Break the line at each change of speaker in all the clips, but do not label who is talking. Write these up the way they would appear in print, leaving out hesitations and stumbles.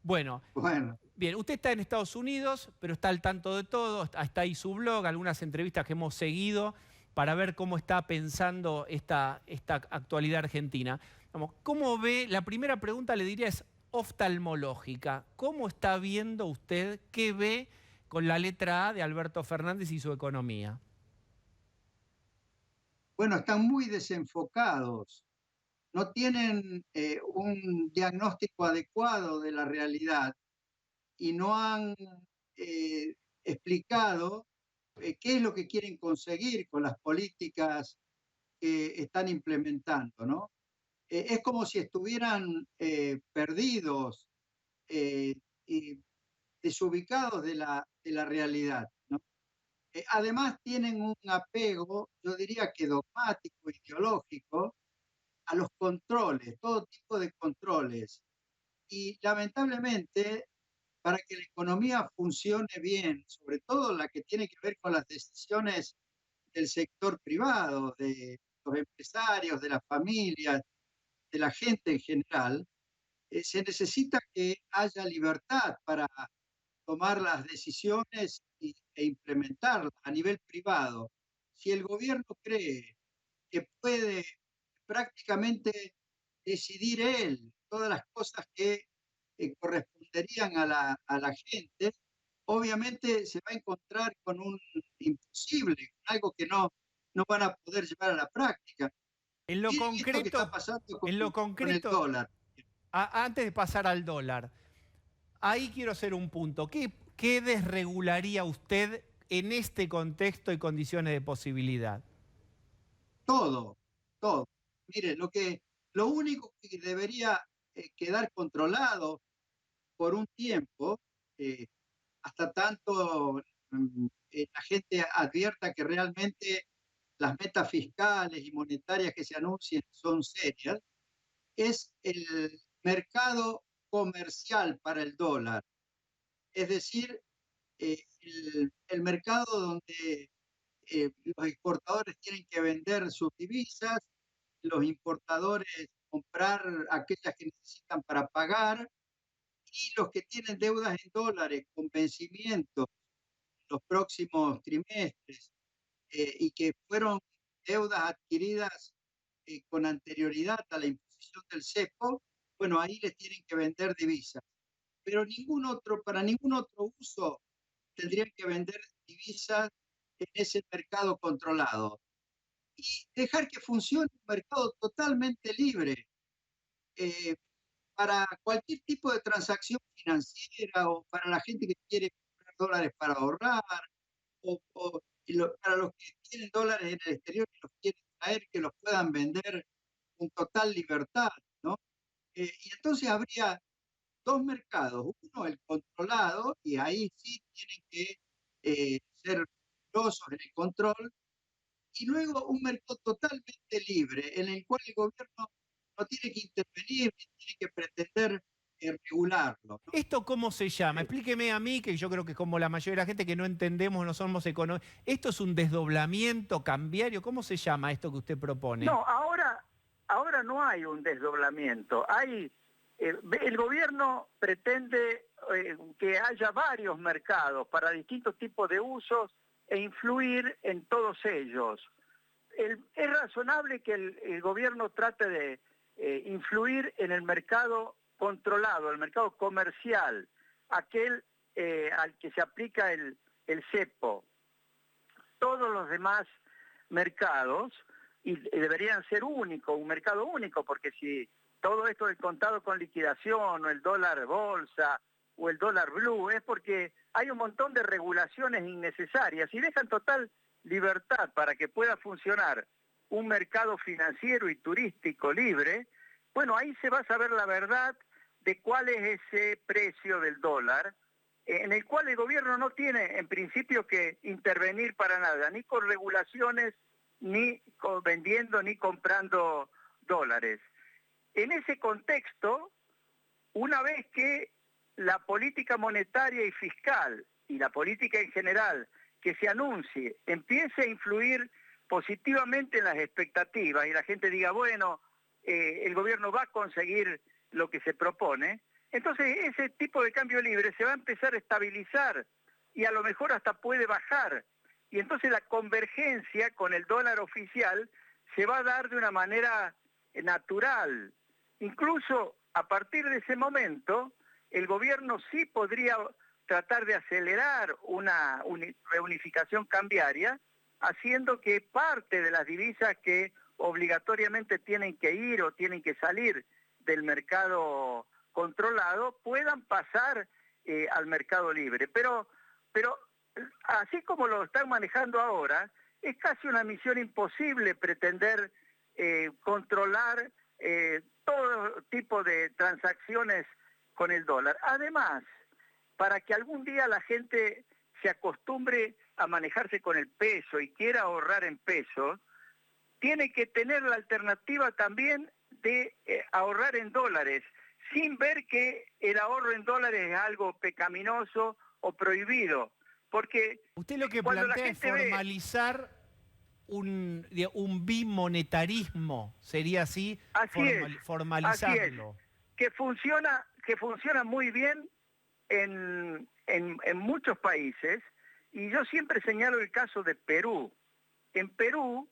Bueno,
Bueno,
bien, usted está en Estados Unidos, pero está al tanto de todo, está ahí su blog, algunas entrevistas que hemos seguido para ver cómo está pensando esta actualidad argentina. Vamos, ¿cómo ve? La primera pregunta le diría es oftalmológica. ¿Cómo está viendo usted, qué ve con la letra A de Alberto Fernández y su economía?
bueno, están muy desenfocados, no tienen un diagnóstico adecuado de la realidad y no han eh, explicado qué es lo que quieren conseguir con las políticas que están implementando, ¿no? Es como si estuvieran perdidos eh, y desubicados de la realidad, ¿no? Además tienen un apego, yo diría que dogmático, ideológico, a los controles, todo tipo de controles. Y lamentablemente, para que la economía funcione bien, sobre todo la que tiene que ver con las decisiones del sector privado, de los empresarios, de las familias, de la gente en general, se necesita que haya libertad para tomar las decisiones e implementarlas a nivel privado. Si el gobierno cree que puede prácticamente decidir él todas las cosas que corresponderían a la gente, obviamente se va a encontrar con un imposible, algo que no van a poder llevar a la práctica.
En lo
Miren esto que está
concreto,
pasando
en lo
con el
concreto,
dólar.
antes de pasar al dólar, ahí quiero hacer un punto. ¿Qué desregularía usted en este contexto y condiciones de posibilidad?
Todo, todo. Mire, lo único que debería quedar controlado por un tiempo, eh, hasta tanto la gente advierta que realmente las metas fiscales y monetarias que se anuncien son serias, es el mercado comercial para el dólar. Es decir, el mercado donde los exportadores tienen que vender sus divisas, los importadores comprar aquellas que necesitan para pagar, y los que tienen deudas en dólares con vencimiento los próximos trimestres y que fueron deudas adquiridas con anterioridad a la imposición del cepo, bueno, ahí les tienen que vender divisas. Pero para ningún otro uso tendrían que vender divisas en ese mercado controlado. Y dejar que funcione un mercado totalmente libre eh, para cualquier tipo de transacción financiera o para la gente que quiere comprar dólares para ahorrar para los que tienen dólares en el exterior y los quieren traer, que los puedan vender con total libertad, ¿no? Y entonces habría dos mercados, uno el controlado, y ahí sí tienen que ser rigurosos en el control, y luego un mercado totalmente libre, en el cual el gobierno no tiene que intervenir, ni tiene que pretender regularlo, ¿no?
¿Esto cómo se llama?
Eh,
Explíqueme a mí, que yo creo que como la mayoría de la gente que no entendemos, no somos económicos. ¿Esto es un desdoblamiento cambiario? ¿Cómo se llama esto que usted propone?
No, ahora no hay un desdoblamiento. El gobierno pretende que haya varios mercados para distintos tipos de usos e influir en todos ellos. Es razonable que el gobierno trate de influir en el mercado controlado, el mercado comercial, aquel al que se aplica el cepo. Todos los demás mercados y deberían ser únicos, un mercado único, porque si todo esto del contado con liquidación o el dólar bolsa o el dólar blue es porque hay un montón de regulaciones innecesarias y dejan total libertad para que pueda funcionar un mercado financiero y turístico libre. Bueno, ahí se va a saber la verdad de cuál es ese precio del dólar, en el cual el gobierno no tiene en principio que intervenir para nada, ni con regulaciones, ni vendiendo, ni comprando dólares. En ese contexto, una vez que la política monetaria y fiscal, y la política en general, que se anuncie, empiece a influir positivamente en las expectativas, y la gente diga, bueno, el gobierno va a conseguir lo que se propone, Entonces ese tipo de cambio libre se va a empezar a estabilizar y a lo mejor hasta puede bajar. Y entonces la convergencia con el dólar oficial se va a dar de una manera natural. Incluso a partir de ese momento, el gobierno sí podría tratar de acelerar una reunificación cambiaria, haciendo que parte de las divisas que obligatoriamente tienen que ir o tienen que salir del mercado controlado puedan pasar al mercado libre. Pero así como lo están manejando ahora, es casi una misión imposible pretender controlar todo tipo de transacciones con el dólar. Además, para que algún día la gente se acostumbre a manejarse con el peso y quiera ahorrar en pesos, tiene que tener la alternativa también de ahorrar en dólares, sin ver que el ahorro en dólares es algo pecaminoso o prohibido. Porque
usted lo que
cuando la
plantea es
gente
formalizar un bimonetarismo, ¿sería así?
Así es,
Formalizarlo.
que funciona muy bien en muchos países, y yo siempre señalo el caso de Perú. En Perú,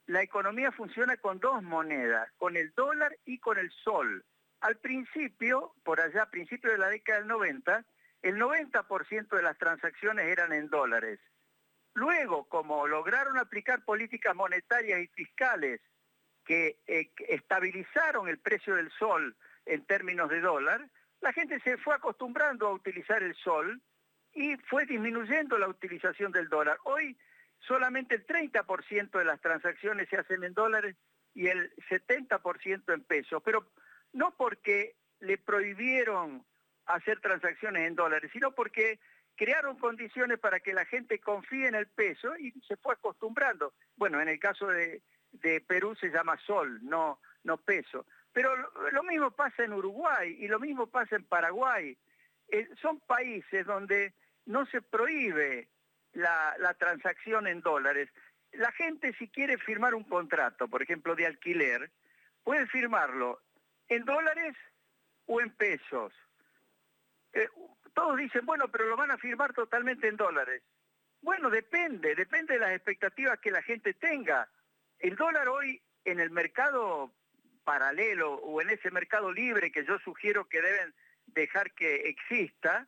la economía funciona con dos monedas, con el dólar y con el sol. Al principio, por allá a principios de la década del 90, el 90% de las transacciones eran en dólares. Luego, como lograron aplicar políticas monetarias y fiscales que estabilizaron el precio del sol en términos de dólar, la gente se fue acostumbrando a utilizar el sol y fue disminuyendo la utilización del dólar. Hoy solamente el 30% de las transacciones se hacen en dólares y el 70% en pesos, pero no porque le prohibieron hacer transacciones en dólares, sino porque crearon condiciones para que la gente confíe en el peso y se fue acostumbrando. Bueno, en el caso de Perú se llama sol, no peso. Pero lo mismo pasa en Uruguay y lo mismo pasa en Paraguay. Son países donde no se prohíbe la transacción en dólares. La gente, si quiere firmar un contrato, por ejemplo, de alquiler, puede firmarlo en dólares o en pesos. Todos dicen, bueno, pero lo van a firmar totalmente en dólares. Bueno, depende de las expectativas que la gente tenga. El dólar hoy en el mercado paralelo o en ese mercado libre que yo sugiero que deben dejar que exista,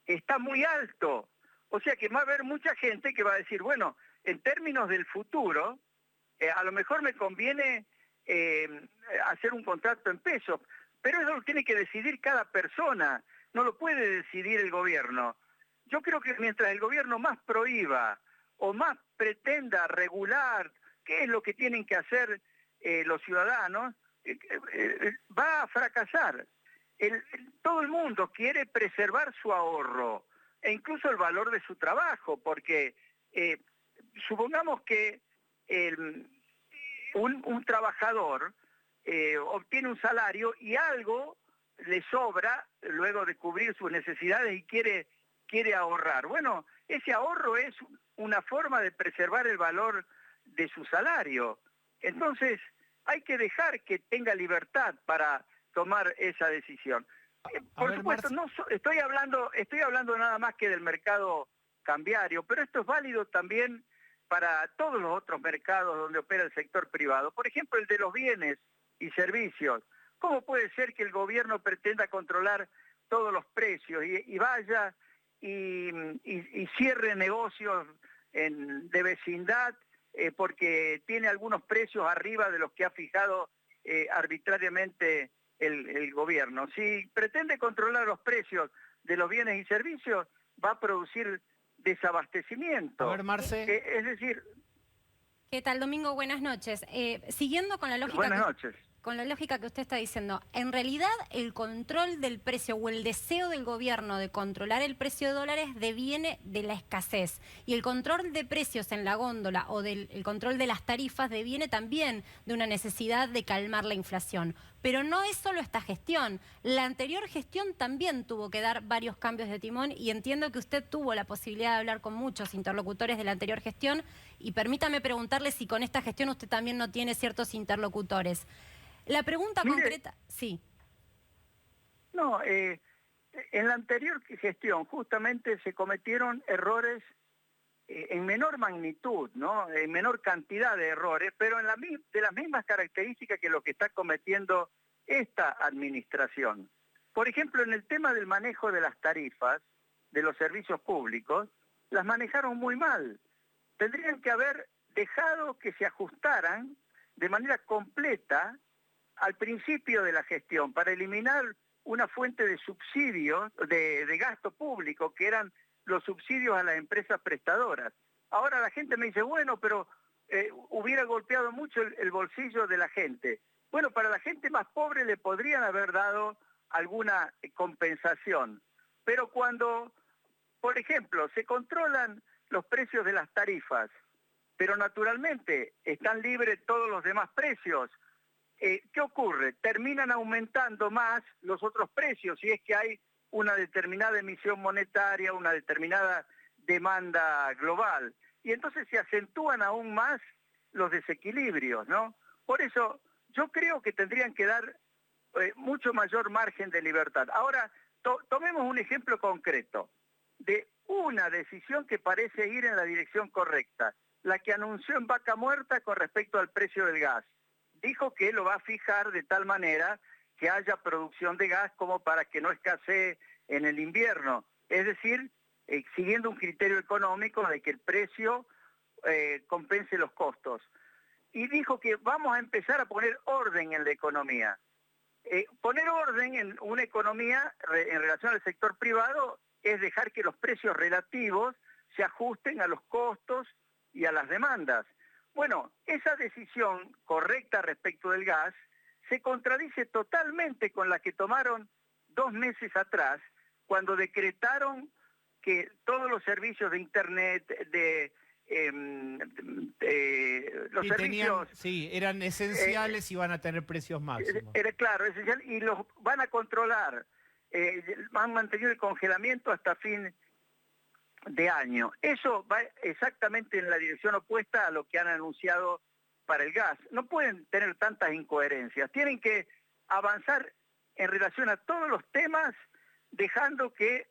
está muy alto. O sea que va a haber mucha gente que va a decir, bueno, en términos del futuro, a lo mejor me conviene hacer un contrato en pesos, pero eso lo tiene que decidir cada persona, no lo puede decidir el gobierno. Yo creo que mientras el gobierno más prohíba o más pretenda regular qué es lo que tienen que hacer los ciudadanos, va a fracasar. Todo el mundo quiere preservar su ahorro e incluso el valor de su trabajo, porque supongamos que un trabajador obtiene un salario y algo le sobra luego de cubrir sus necesidades y quiere ahorrar. Bueno, ese ahorro es una forma de preservar el valor de su salario. Entonces, hay que dejar que tenga libertad para tomar esa decisión. Por supuesto, no estoy hablando nada más que del mercado cambiario, pero esto es válido también para todos los otros mercados donde opera el sector privado. Por ejemplo, el de los bienes y servicios. ¿Cómo puede ser que el gobierno pretenda controlar todos los precios y vaya y cierre negocios de vecindad porque tiene algunos precios arriba de los que ha fijado arbitrariamente el gobierno? Si pretende controlar los precios de los bienes y servicios, va a producir desabastecimiento.
A ver, Marce.
Es decir...
¿Qué tal, Domingo? Buenas noches. Siguiendo con la lógica...
Buenas noches.
Con la lógica que usted está diciendo, en realidad el control del precio o el deseo del gobierno de controlar el precio de dólares deviene de la escasez. Y el control de precios en la góndola o el control de las tarifas deviene también de una necesidad de calmar la inflación. Pero no es solo esta gestión. La anterior gestión también tuvo que dar varios cambios de timón y entiendo que usted tuvo la posibilidad de hablar con muchos interlocutores de la anterior gestión y permítame preguntarle si con esta gestión usted también no tiene ciertos interlocutores. La pregunta concreta, sí.
No, en la anterior gestión justamente se cometieron errores en menor magnitud, ¿no? En menor cantidad de errores, pero de las mismas características que lo que está cometiendo esta administración. Por ejemplo, en el tema del manejo de las tarifas de los servicios públicos, las manejaron muy mal. Tendrían que haber dejado que se ajustaran de manera completa al principio de la gestión para eliminar una fuente de subsidios, de gasto público, que eran los subsidios a las empresas prestadoras. Ahora la gente me dice, bueno, pero hubiera golpeado mucho el bolsillo de la gente. Bueno, para la gente más pobre le podrían haber dado alguna compensación. Pero cuando, por ejemplo, se controlan los precios de las tarifas, pero naturalmente están libres todos los demás precios, ¿qué ocurre? Terminan aumentando más los otros precios si es que hay una determinada emisión monetaria, una determinada demanda global. Y entonces se acentúan aún más los desequilibrios, ¿no? Por eso yo creo que tendrían que dar mucho mayor margen de libertad. Ahora, tomemos un ejemplo concreto de una decisión que parece ir en la dirección correcta, la que anunció en Vaca Muerta con respecto al precio del gas. Dijo que lo va a fijar de tal manera que haya producción de gas como para que no escasee en el invierno. Es decir, siguiendo un criterio económico de que el precio compense los costos. Y dijo que vamos a empezar a poner orden en la economía. Poner orden en una economía en relación al sector privado es dejar que los precios relativos se ajusten a los costos y a las demandas. Bueno, esa decisión correcta respecto del gas se contradice totalmente con la que tomaron 2 meses atrás, cuando decretaron que todos los servicios de Internet, los servicios...
eran esenciales y van a tener precios máximos.
Era claro, esencial, y los van a controlar. Han mantenido el congelamiento hasta fin de año. Eso va exactamente en la dirección opuesta a lo que han anunciado para el gas. No pueden tener tantas incoherencias. Tienen que avanzar en relación a todos los temas, dejando que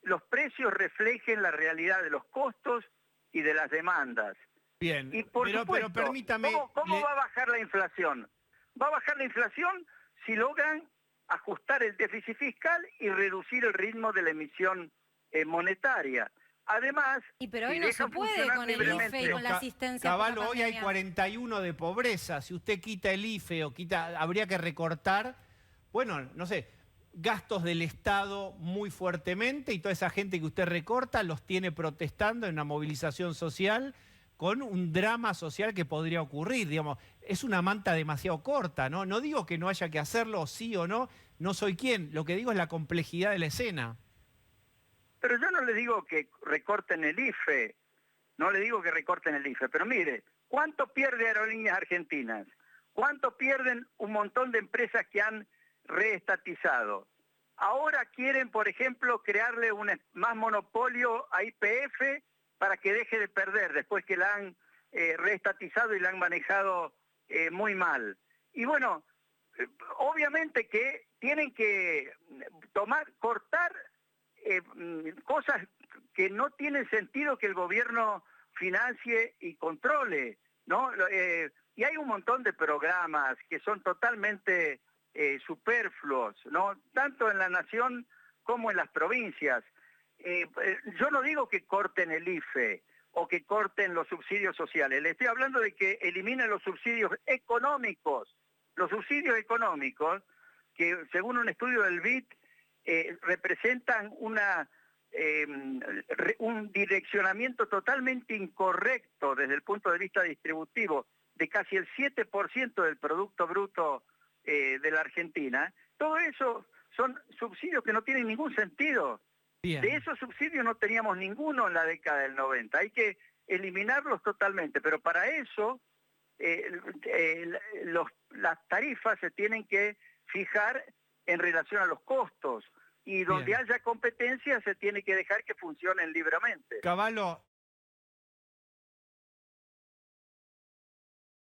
los precios reflejen la realidad de los costos y de las demandas.
Bien,
y por supuesto,
pero permítame...
¿Cómo va a bajar la inflación? Va a bajar la inflación si logran ajustar el déficit fiscal y reducir el ritmo de la emisión monetaria. Además,
pero hoy
si
no se
dejan
puede
funcionar
con el
libremente-
IFE y con la asistencia por la
Caballo, hoy hay
pandemia.
41 de pobreza. Si usted quita el IFE o habría que recortar, bueno, no sé, gastos del Estado muy fuertemente, y toda esa gente que usted recorta los tiene protestando en una movilización social con un drama social que podría ocurrir. Digamos, es una manta demasiado corta, ¿no? No digo que no haya que hacerlo, sí o no, no soy quien. Lo que digo es la complejidad de la escena.
Pero yo no le digo que recorten el IFE, pero mire, ¿cuánto pierde Aerolíneas Argentinas? ¿Cuánto pierden un montón de empresas que han reestatizado? Ahora quieren, por ejemplo, crearle más monopolio a YPF para que deje de perder después que la han reestatizado y la han manejado muy mal. Y bueno, obviamente que tienen que cortar cosas que no tienen sentido que el gobierno financie y controle, ¿no? Y hay un montón de programas que son totalmente superfluos, ¿no? Tanto en la nación como en las provincias. Yo no digo que corten el IFE o que corten los subsidios sociales, le estoy hablando de que eliminen los subsidios económicos. Los subsidios económicos, que según un estudio del BID, representan un direccionamiento totalmente incorrecto desde el punto de vista distributivo de casi el 7% del Producto Bruto de la Argentina. Todo eso son subsidios que no tienen ningún sentido.
Bien.
De esos subsidios no teníamos ninguno en la década del 90. Hay que eliminarlos totalmente, pero para eso las tarifas se tienen que fijar en relación a los costos, y donde
Bien.
haya competencia se tiene que dejar que funcionen libremente.
Caballo,